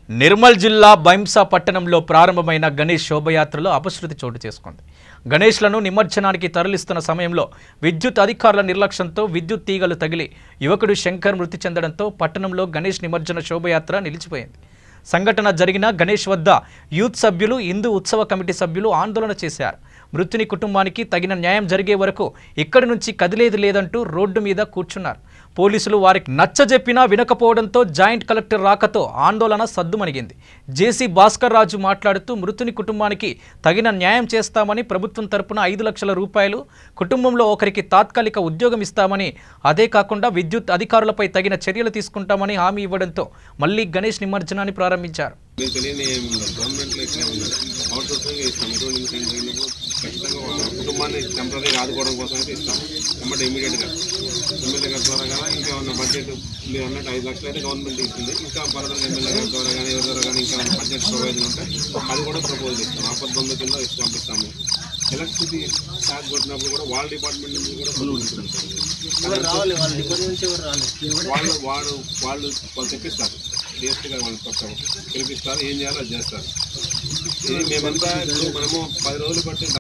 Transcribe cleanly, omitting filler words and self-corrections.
నిర్మల్ జిల్లా బైంసా పట్టణంలో ప్రారంభమైన గణేష్ శోభయాత్రలో అపశృతి చోటు చేసుకుంది. గణేష్లను నిమజ్జనానికి తరలిస్తున్న సమయంలో విద్యుత్ అధికారుల నిర్లక్ష్యంతో విద్యుత్ తీగలు తగిలి యువకుడు శంకర్ మృతి చెందడంతో పట్టణంలో గణేష్ నిమజ్జన శోభయాత్ర నిలిచిపోయింది. సంఘటన జరిగిన గణేష్ వద్ద యూత్ సభ్యులు, హిందూ ఉత్సవ కమిటీ సభ్యులు ఆందోళన చేశారు. మృతుని కుటుంబానికి తగిన న్యాయం జరిగే వరకు ఇక్కడి నుంచి కదిలేది లేదంటూ రోడ్డు మీద కూర్చున్నారు. పోలీసులు వారికి నచ్చజెప్పినా వినకపోవడంతో జాయింట్ కలెక్టర్ రాకతో ఆందోళన సద్దుమణిగింది. జేసీ భాస్కర్ రాజు మాట్లాడుతూ మృతుని కుటుంబానికి తగిన న్యాయం చేస్తామని, ప్రభుత్వం తరపున 5 లక్షల రూపాయలు, కుటుంబంలో ఒకరికి తాత్కాలిక ఉద్యోగం ఇస్తామని, అదే కాకుండా విద్యుత్ అధికారులపై తగిన చర్యలు తీసుకుంటామని హామీ ఇవ్వడంతో మళ్లీ గణేష్ నిమజ్జనాన్ని ప్రారంభించారు. కుటుంబాన్ని టెంపరీగా ఆదుకోవడం కోసం అయితే ఇస్తాం. వెంబడి ఇమీడియట్గా ఎమ్మెల్యే గారి ద్వారా కానీ ఇంకేమన్నా బడ్జెట్ మీరు అన్నట్టు 5 లక్షలు అయితే గవర్నమెంట్ ఇస్తుంది. ఇంకా ఫర్దర్గా ఎమ్మెల్యే గారి ద్వారా కానీ ఎవరి ద్వారా కానీ ఇంకా బడ్జెట్ ప్రొవైజన్ ఉంటే అది కూడా ప్రపోజ్ చేస్తాం. ఆపద బంధు కింద ఇచ్చి పంపిస్తాము. ఎలక్ట్రిసిటీ షాక్ కొట్టినప్పుడు కూడా వాళ్ళ డిపార్ట్మెంట్ నుంచి కూడా వాళ్ళు తెప్పిస్తారు. డిఎస్పీ గారు వాళ్ళు పిలిపిస్తారు. ఏం చేయాలో అది చేస్తారు. ఇది మేమంతా మనము 10 రోజులు బట్టి